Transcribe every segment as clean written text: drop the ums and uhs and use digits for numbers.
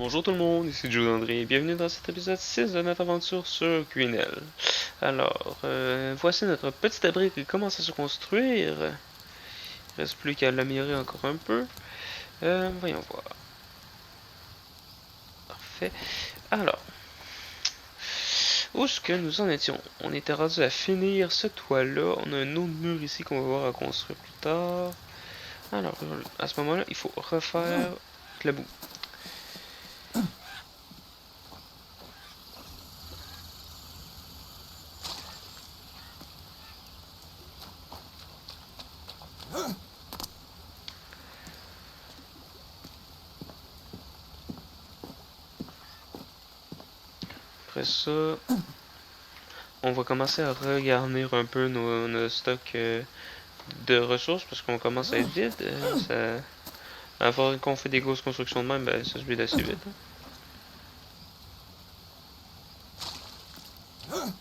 Bonjour tout le monde, ici Joe André et bienvenue dans cet épisode 6 de notre aventure sur QNL. Alors, voici notre petit abri qui commence à se construire. Il reste plus qu'à l'améliorer encore un peu. Voyons voir. Parfait. Alors, où est-ce que nous en étions? On était rendu à finir ce toit-là. On a un autre mur ici qu'on va voir à construire plus tard. Alors, à ce moment-là, il faut refaire la boue. Après ça, on va commencer à regarnir un peu nos stocks de ressources parce qu'on commence à être vide. À force qu'on fait des grosses constructions de même, ben, ça se vide assez vite. Hein.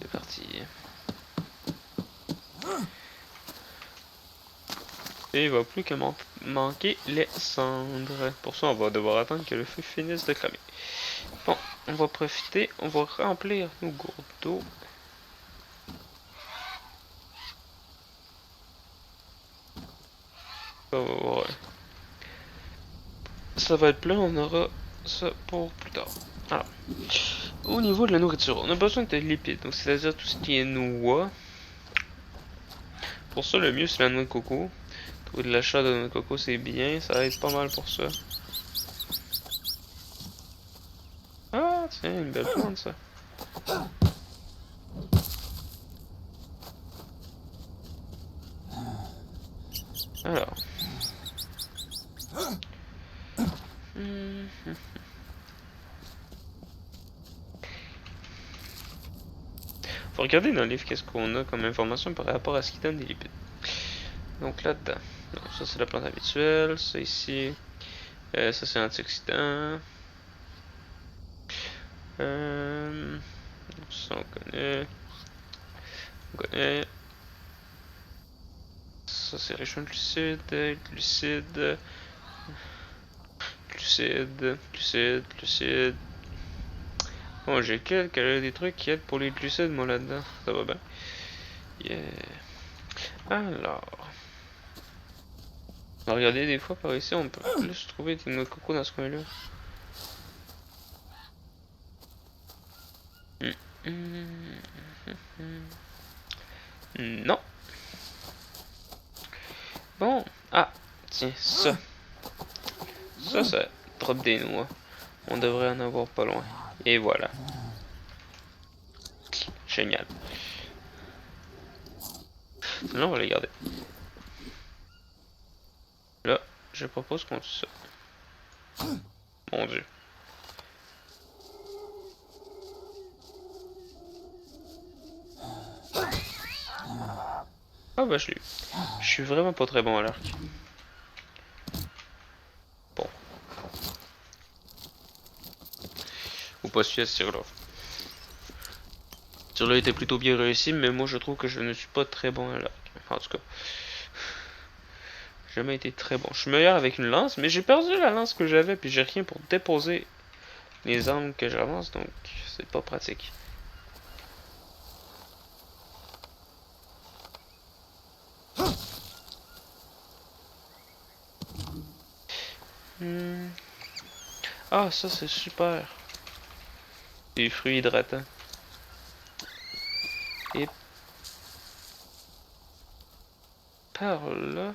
C'est parti. Et il va plus que manquer les cendres. Pour ça, on va devoir attendre que le feu finisse de cramer. Bon, on va profiter, on va remplir nos gourdes d'eau. Ça va être plein, on aura ça pour plus tard. Alors, au niveau de la nourriture, on a besoin de lipides, donc c'est-à-dire tout ce qui est noix. Pour ça, le mieux c'est la noix de coco. Trouver de l'achat de noix de coco, c'est bien, ça aide pas mal pour ça. Ah, tiens, une belle plante ça. Alors. Faut regarder dans le livre qu'est-ce qu'on a comme information par rapport à ce qui donne des lipides. Donc là-dedans. Ça c'est la plante habituelle. Ça ici. Ça c'est antioxydant. Ça on connaît. On connaît. Ça c'est riche en glucides. Glucides. Glucides. Bon, j'ai des trucs qui aident pour les glucides, moi là-dedans. Ça va bien. Yeah. Alors. On va regarder des fois par ici, on peut plus trouver des noix de coco dans ce coin-là. Non. Bon. Ah, tiens, ça. Ça drop des noix. On devrait en avoir pas loin. Et voilà. Génial. Là, on va les garder. Là, je propose qu'on tue ça. Mon dieu. Ah bah je l'ai eu. Je suis vraiment pas très bon à l'arc. Bon. Ou pas celui-là, ce tir-là. Ce tir-là était plutôt bien réussi, mais moi je trouve que je ne suis pas très bon à l'arc. En tout cas. J'ai jamais été très bon. Je suis meilleur avec une lance, mais j'ai perdu la lance que j'avais, puis j'ai rien pour déposer les armes que j'avance, donc c'est pas pratique. Ah, ça c'est super. Des fruits hydratants. Et par là,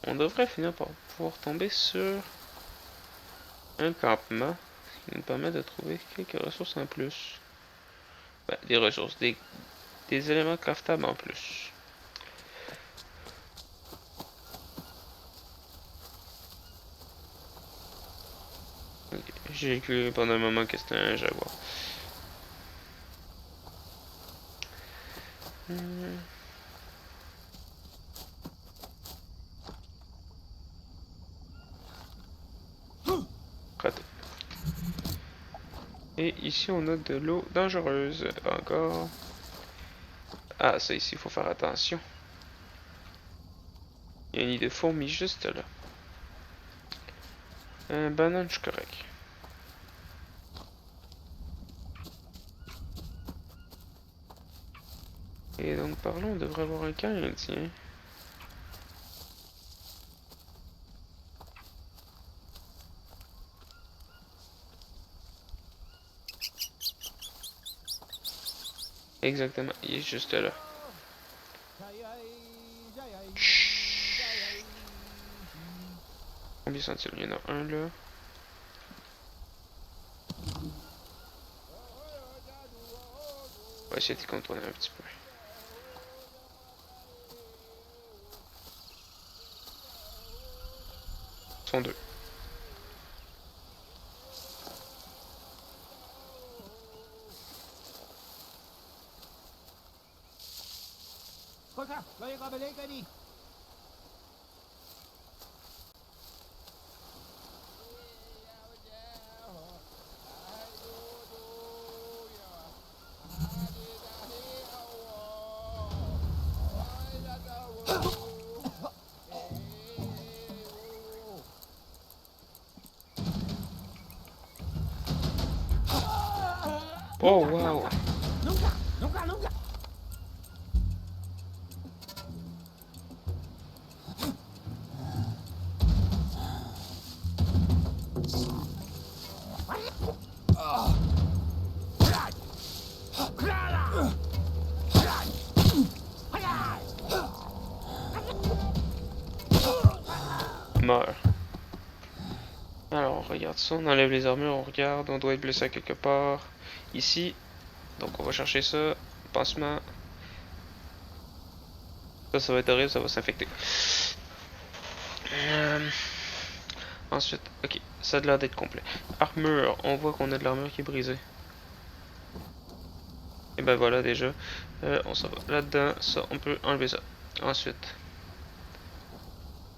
on devrait finir par pouvoir tomber sur un campement qui nous permet de trouver quelques ressources en plus. Ben, des ressources, des éléments craftables en plus. Okay. J'ai cru pendant un moment que c'était un jaguar. Raté. Et ici on a de l'eau dangereuse encore. Ah, ça ici, il faut faire attention. Il y a un nid de fourmis juste là. Banane, je suis correct. Et donc par là, on devrait avoir un Canadien. Exactement, il est juste là. Chut. Combien sont-ils? Il y en a un là. On va essayer de contourner un petit peu. Ils sont deux. Oh wow! Meurt. Alors on regarde ça, on enlève les armures, on regarde, on doit être blessé à quelque part. Ici. Donc on va chercher ça. Pansement. Ça va être horrible, ça va s'infecter. Ensuite, ok, ça a l'air d'être complet. Armure, on voit qu'on a de l'armure qui est brisée. Et ben voilà déjà. On s'en va là-dedans, ça, on peut enlever ça. Ensuite,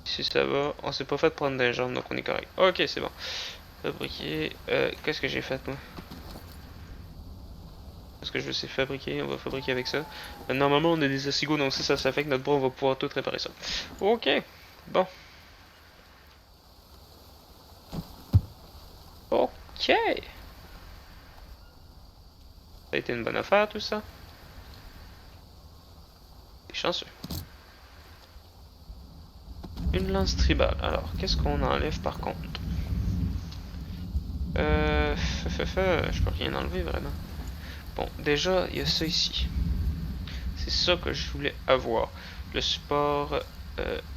si ça va, on s'est pas fait prendre des jambes, donc on est correct. Ok, c'est bon. Fabriquer, qu'est-ce que j'ai fait moi? Parce que je veux c'est fabriquer, on va fabriquer avec ça. Normalement on a des acigots, donc si ça s'affecte notre bras, on va pouvoir tout réparer ça. Ok, bon. Ok. Ça a été une bonne affaire tout ça. T'es chanceux. Une lance tribale. Alors, qu'est-ce qu'on enlève par contre? Je peux rien enlever vraiment. Bon, déjà, il y a ça ici. C'est ça que je voulais avoir. Le support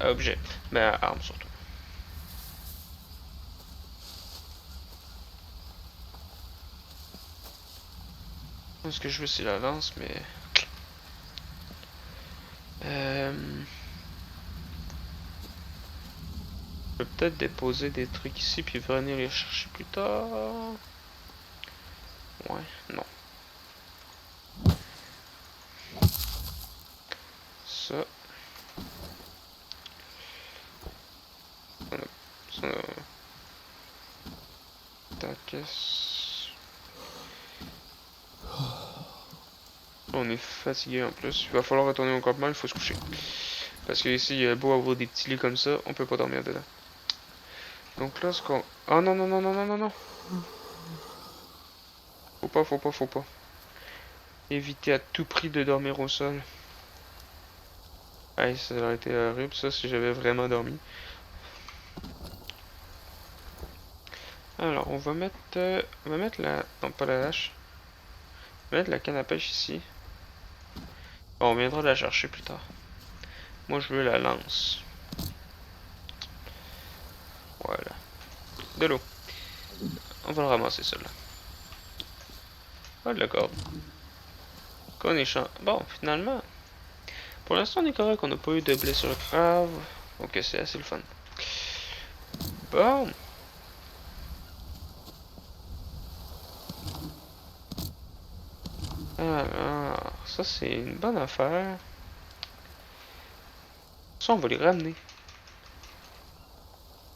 à objet. Mais à arme surtout. Ce que je veux, c'est la lance, mais... Je peux peut-être déposer des trucs ici, puis venir les chercher plus tard. Ouais, non. Ça. Ça. Ta caisse. On est fatigué en plus. Il va falloir retourner au campement, il faut se coucher. Parce que ici, il y a beau avoir des petits lits comme ça, on peut pas dormir dedans. Donc là, ce qu'on... Ah non, non, non, non, non, non, non. Faut pas, faut pas, faut pas. Éviter à tout prix de dormir au sol. Hey, ça aurait été horrible ça si j'avais vraiment dormi. Alors, on va mettre la... Non, pas la hache. On va mettre la canne à pêche ici. Bon, on viendra la chercher plus tard. Moi, je veux la lance. Voilà. De l'eau. On va le ramasser, celle-là. Ah, de la corde. Qu'on échange. Bon, finalement. Pour l'instant, on est correct. On n'a pas eu de blessure grave. Ok, c'est assez le fun. Bon. Alors, ça, c'est une bonne affaire. Ça, on va les ramener.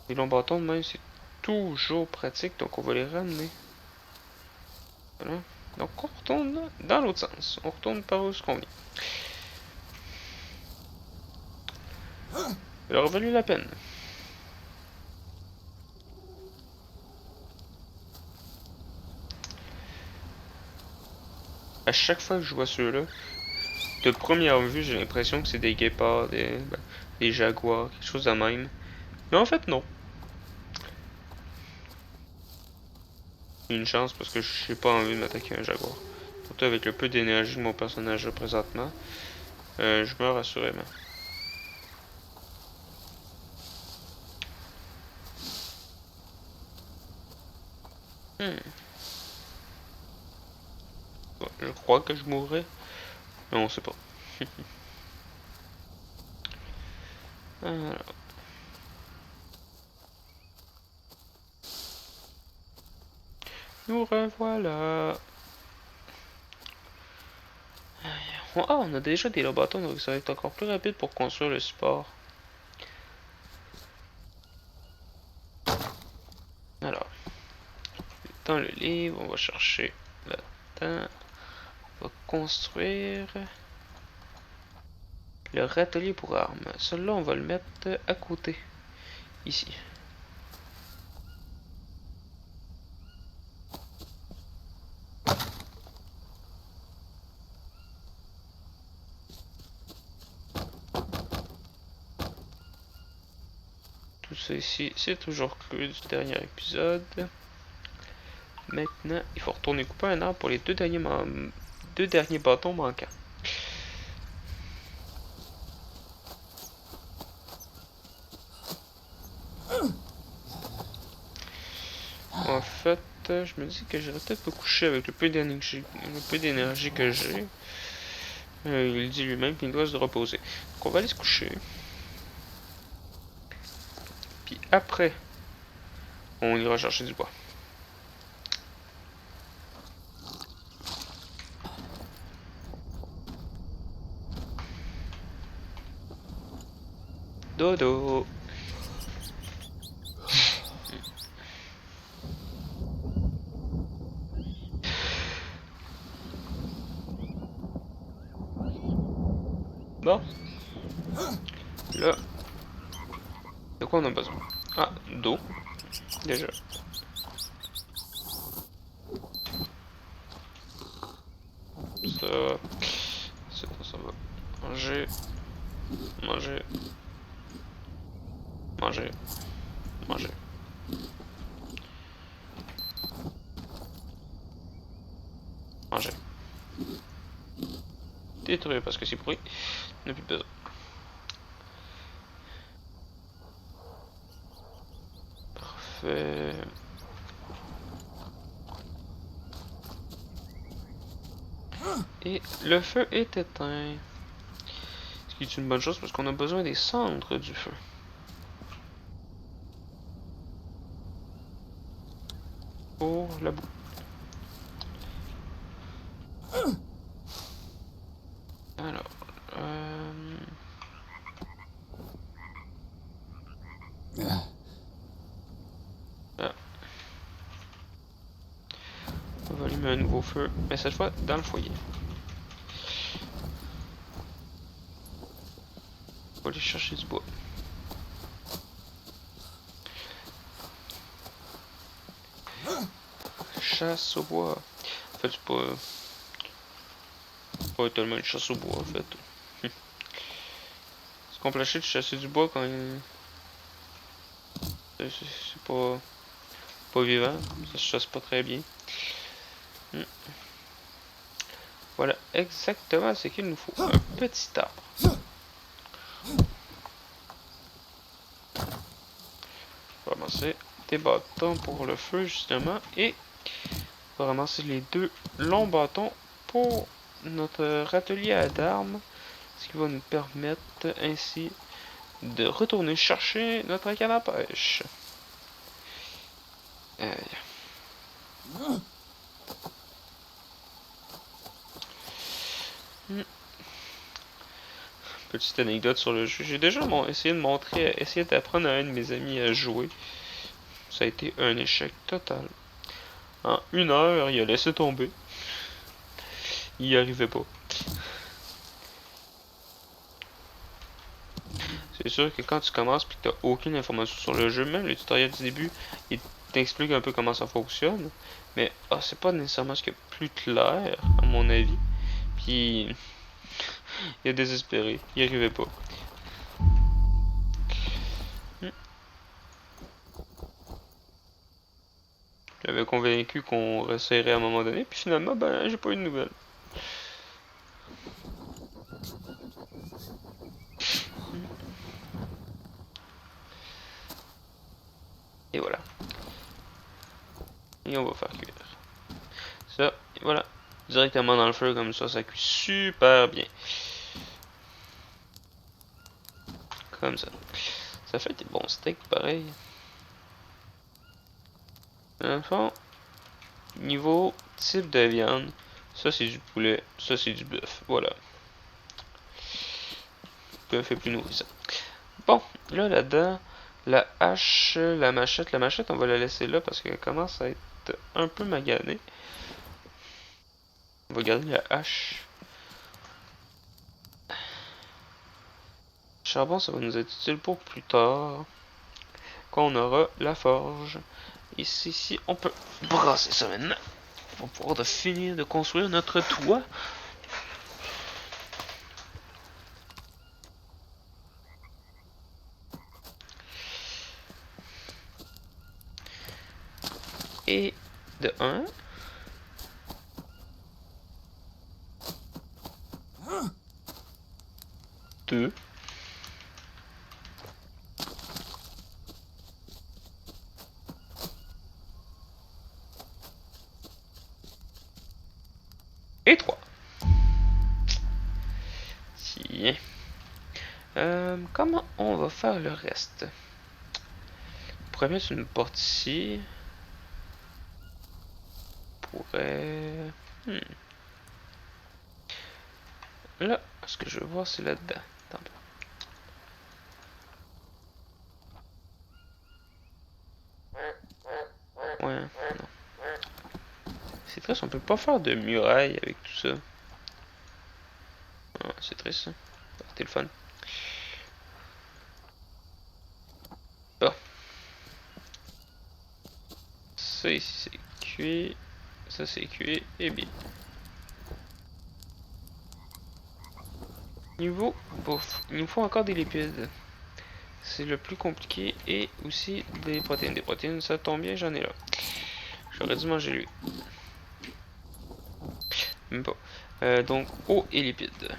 Les longs bâtons de même, c'est toujours pratique. Donc, on va les ramener. Voilà. Donc, on retourne dans l'autre sens. On retourne par où ce qu'on vient. Il aura valu la peine. À chaque fois que je vois ceux-là, de première vue, j'ai l'impression que c'est des guépards, des jaguars, quelque chose de même. Mais en fait, non. Une chance parce que je n'ai pas envie de m'attaquer à un jaguar. Surtout avec le peu d'énergie de mon personnage là, présentement. Je meurs assurément. Hmm. Ouais, je crois que je mourrai. Mais on sait pas. Alors, nous revoilà. Ah, on a déjà des bâtons, donc ça va être encore plus rapide pour construire le support. Alors, dans le livre, on va chercher là-dedans. On va construire le râtelier pour armes. Celui-là, on va le mettre à côté, ici. Tout ça ici, c'est toujours cru du dernier épisode. Maintenant, il faut retourner couper un arbre pour les deux derniers bâtons manquants. En fait, je me dis que j'irais peut-être me coucher avec le peu d'énergie que j'ai. Il dit lui-même qu'il doit se reposer. Donc on va aller se coucher. Puis après, on ira chercher du bois. Dodo. Bon, là, de quoi on a besoin? Ah, d'eau, déjà. Ça, ça va. Manger, manger, manger, manger. Manger. Détruire parce que c'est pourri. On n'a plus besoin. Parfait. Et le feu est éteint. Ce qui est une bonne chose parce qu'on a besoin des cendres du feu. Pour la boue. Alors, ah, on va allumer un nouveau feu, mais cette fois dans le foyer. On va aller chercher du bois. Chasse au bois. En fait, pas tellement une chasse au bois, en fait. C'est compliqué de chasser du bois quand c'est pas vivant. Ça se chasse pas très bien. Voilà exactement ce qu'il nous faut. Un petit arbre. On va ramasser des bâtons pour le feu, justement. Et on va ramasser les deux longs bâtons pour notre râtelier à d'armes. Ce qui va nous permettre ainsi de retourner chercher notre canne à pêche. Petite anecdote sur le jeu. J'ai déjà essayé d'apprendre à un de mes amis à jouer. Ça a été un échec total. En 1 heure, il a laissé tomber. Il y arrivait pas. C'est sûr que quand tu commences et que tu n'as aucune information sur le jeu, même le tutoriel du début est t'explique un peu comment ça fonctionne. Mais c'est pas nécessairement ce qui est plus clair, à mon avis. Puis il est désespéré, il n'y arrivait pas. J'avais convaincu qu'on réessayerait à un moment donné, puis finalement, ben, j'ai pas eu de nouvelles. Et voilà. Et on va faire cuire. Ça, et voilà. Directement dans le feu, comme ça cuit super bien. Comme ça. Ça fait des bons steaks, pareil. Dans le fond, niveau type de viande, ça c'est du poulet, ça c'est du bœuf. Voilà. Le bœuf est plus nourrissant. Bon, là-dedans, la hache, la machette, on va la laisser là parce qu'elle commence à être un peu maganée. On va garder la hache. Charbon, ça va nous être utile pour plus tard, quand on aura la forge. Ici, on peut brasser ça maintenant. On va pouvoir finir de construire notre toit. Et de 1. 2. Et 3. Tiens. Comment on va faire le reste? On pourrait mettre une porte ici. On pourrait... Là, ce que je veux voir, c'est là-dedans. Attends. Ouais, non. C'est triste, on peut pas faire de muraille avec tout ça. Ah, c'est triste, ça. C'était le fun. Bon. Ça ici, c'est cuit. Ça, c'est cuit. Et bien. Niveau bouffe. Il nous faut encore des lipides. C'est le plus compliqué. Et aussi des protéines. Des protéines, ça tombe bien, j'en ai là. J'aurais dû manger lui. Même pas. Donc, eau et lipides.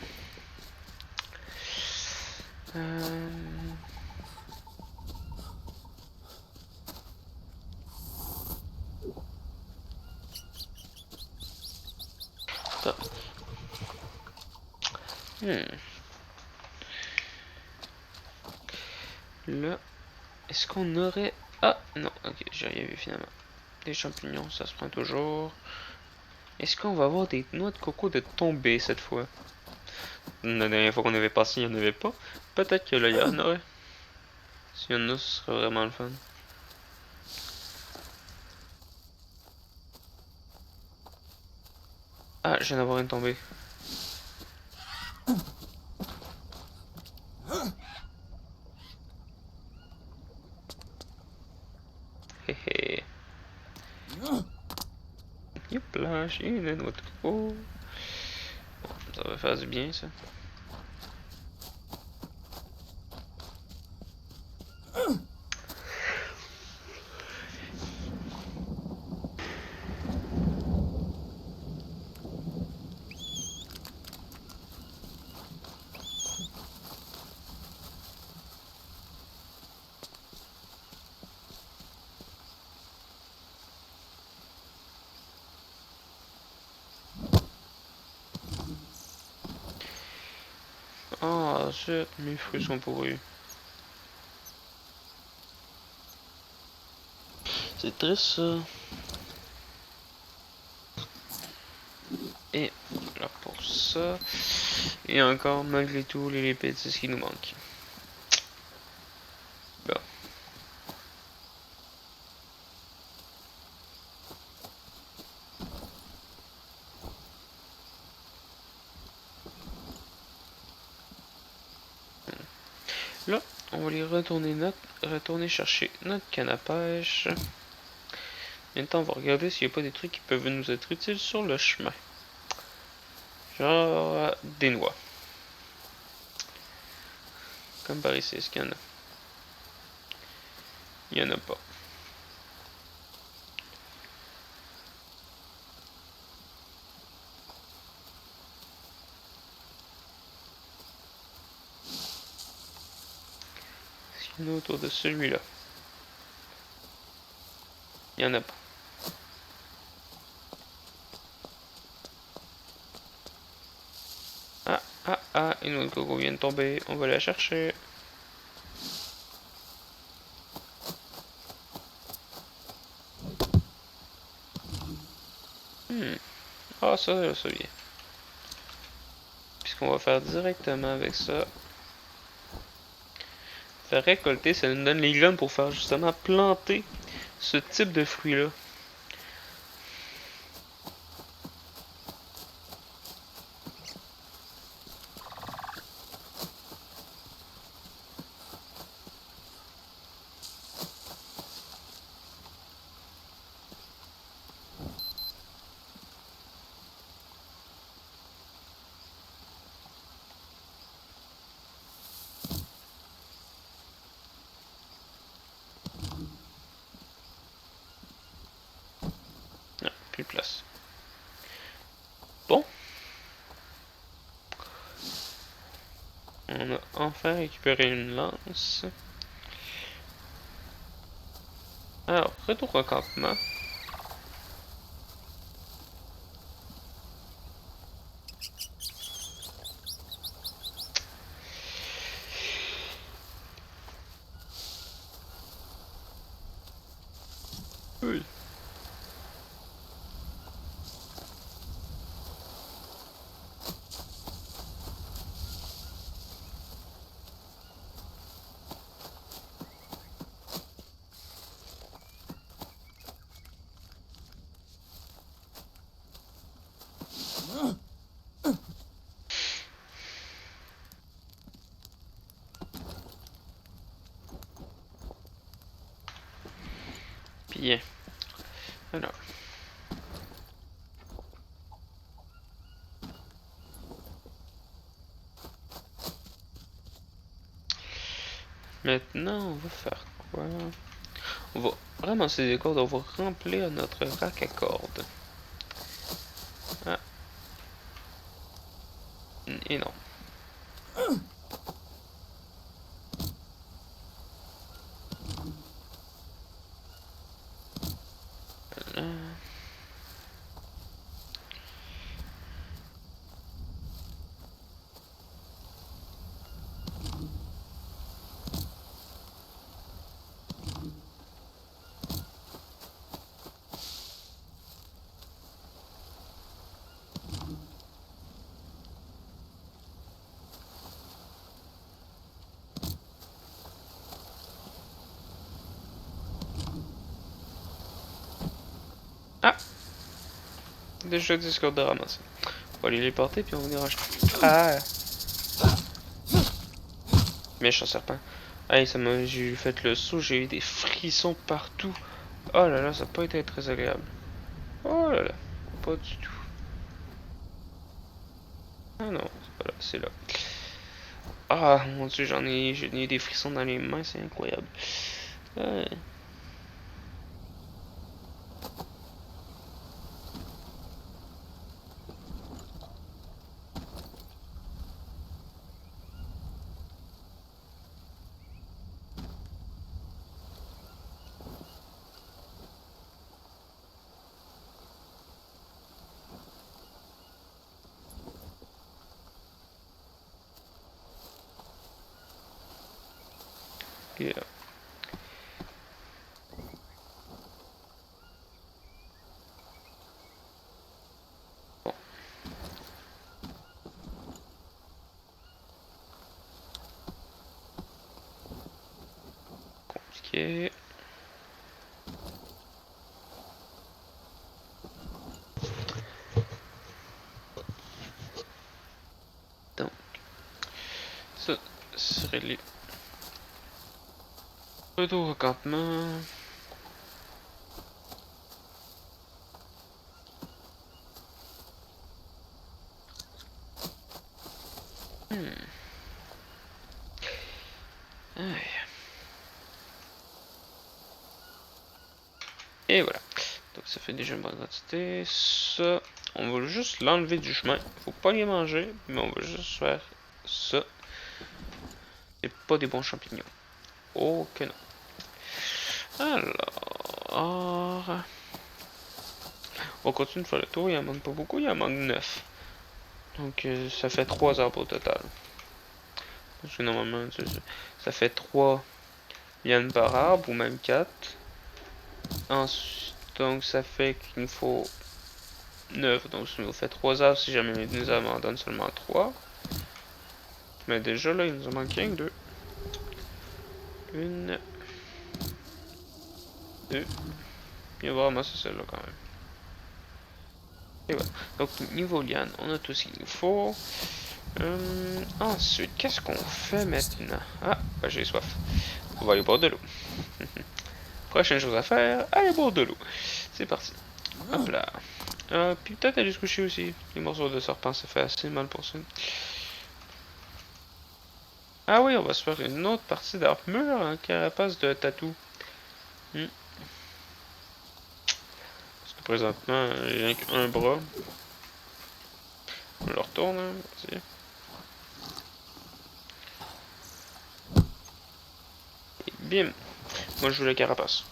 Euh... Là, est-ce qu'on aurait... Ah, non, ok, j'ai rien vu finalement. Des champignons, ça se prend toujours. Est-ce qu'on va avoir des noix de coco de tomber cette fois? La dernière fois qu'on avait passé, il n'y en avait pas. Peut-être que là, il y en aurait. S'il y en a, ce serait vraiment le fun. Ah, je viens d'avoir une tombée. Hé hé. Yop là, j'ai une noix de coco. Bon, ça va faire du bien, ça. Ah, zut, mes fruits sont pourris. C'est triste, ça. Et voilà pour ça. Et encore, malgré tout, les lipides, c'est ce qui nous manque. Bon. Là, on va aller retourner chercher notre canne à pêche. Maintenant, on va regarder s'il n'y a pas des trucs qui peuvent nous être utiles sur le chemin. Genre des noix. Comme par ici, est-ce qu'il y en a? Il n'y en a pas. Est-ce qu'il y en a autour de celui-là? Il n'y en a pas. Une autre coco vient de tomber. On va la chercher. Ah, ça, c'est bien. Puisqu'on va faire directement avec ça. Faire récolter, ça nous donne les graines pour faire justement planter ce type de fruits-là. Non, plus de place. Bon. On a enfin récupéré une lance. Alors, retour au campement. Oui. Bien. Alors. Maintenant, on va faire quoi? On va ramasser des cordes, on va remplir notre rack à cordes. Ah. Et non. Voilà. Ah! Déjà 10 cordes de ramasser. On va aller les porter puis on va venir acheter. Ah! Méchant serpent. Hey, j'ai fait le saut, j'ai eu des frissons partout. Oh là là, ça n'a pas été très agréable. Oh là là, pas du tout. Ah non, c'est pas là, c'est là. Ah mon dieu, j'ai eu des frissons dans les mains, c'est incroyable. Ouais. Et, bon, compliqué. Donc, ça serait les retour au campement. Et voilà. Donc ça fait déjà une bonne quantité. Ça, on va juste l'enlever du chemin. Faut pas les manger, mais on va juste faire ça. C'est pas des bons champignons. Oh que non. Alors, on continue de faire le tour. Il en manque pas beaucoup, il en manque 9. Donc ça fait 3 arbres au total. Parce que normalement, ça fait 3 lianes par arbre, ou même 4. Ensuite, donc ça fait qu'il nous faut 9. Donc ça nous fait 3 arbres si jamais il nous en donne seulement 3. Mais déjà là, il nous en manque rien que 2. 1, 2. Et on va ramasser celle-là quand même. Et voilà. Donc niveau liane, on a tout ce qu'il nous faut. Ensuite, qu'est-ce qu'on fait maintenant? Ah, bah, j'ai soif. On va aller boire de l'eau. Prochaine chose à faire, aller boire de l'eau. C'est parti. Hop là. Puis peut-être aller se coucher aussi. Les morceaux de serpent, ça fait assez mal pour ça. Ah oui, on va se faire une autre partie d'armure en carapace de tatou. Parce que présentement, j'ai rien qu'un bras. On le retourne, hein. Vas-y. Et bim. Moi, je joue la carapace.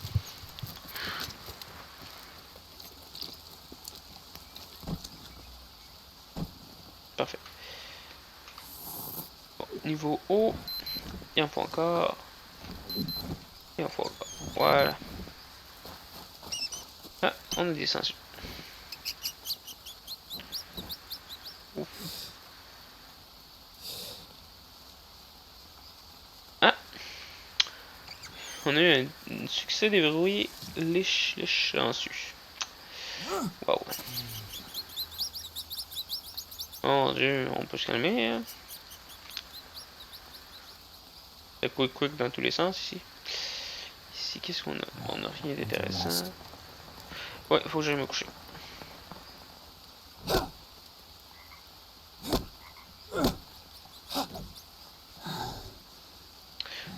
Parfait. Bon, niveau haut, il en faut encore. Il en faut encore. Voilà. Ah, on a descendu. Ouf. Ah, on a eu un succès déverrouillé les chanceux. Waouh. Mon dieu, on peut se calmer. Hein. C'est quick dans tous les sens ici. Ici, qu'est-ce qu'on a? On a rien d'intéressant. Ouais, faut que j'aille me coucher.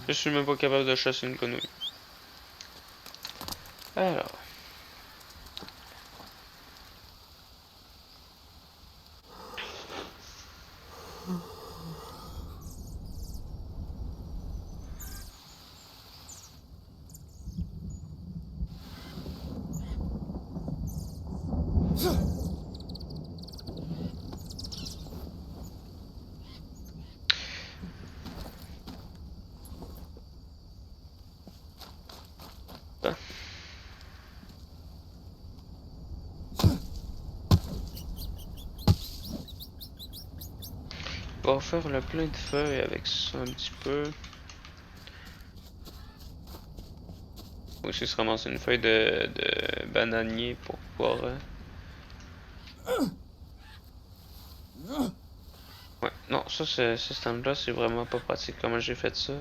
Je suis même pas capable de chasser une grenouille. Alors. On va faire le plein de feuilles avec ça un petit peu. Ou si se ramasse une feuille de bananier pour pouvoir... Ouais, non, ça, ce stand-là, c'est vraiment pas pratique comment j'ai fait ça.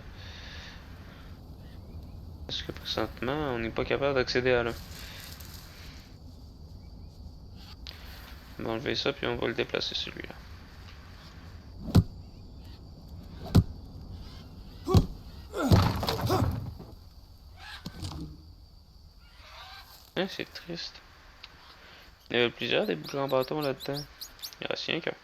Parce que présentement, on n'est pas capable d'accéder à là. On va enlever ça, puis on va le déplacer celui-là. Hein, c'est triste. Il y avait plusieurs des boucles en bâton là-dedans. Il reste rien qu'un.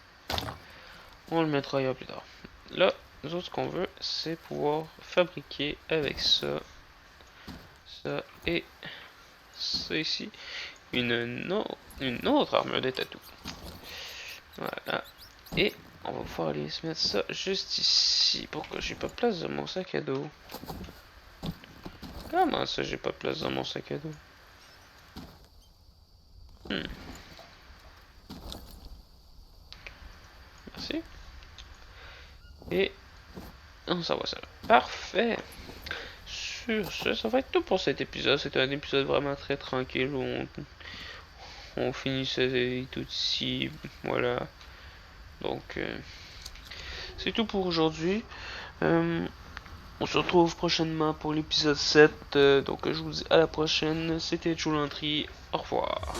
On le mettra ailleurs plus tard. Là, nous autres, ce qu'on veut, c'est pouvoir fabriquer avec ça, ça et ça ici, une autre armure de tatou. Voilà. Et on va pouvoir aller se mettre ça juste ici. Pourquoi j'ai pas de place dans mon sac à dos? Comment ça, j'ai pas de place dans mon sac à dos? Merci. Et on s'envoie ça là. Parfait. Sur ce, ça va être tout pour cet épisode. C'était un épisode vraiment très tranquille où on finissait tout ici. Voilà. Donc, c'est tout pour aujourd'hui. On se retrouve prochainement pour l'épisode 7. Donc, je vous dis à la prochaine. C'était Joe Lantry. Au revoir.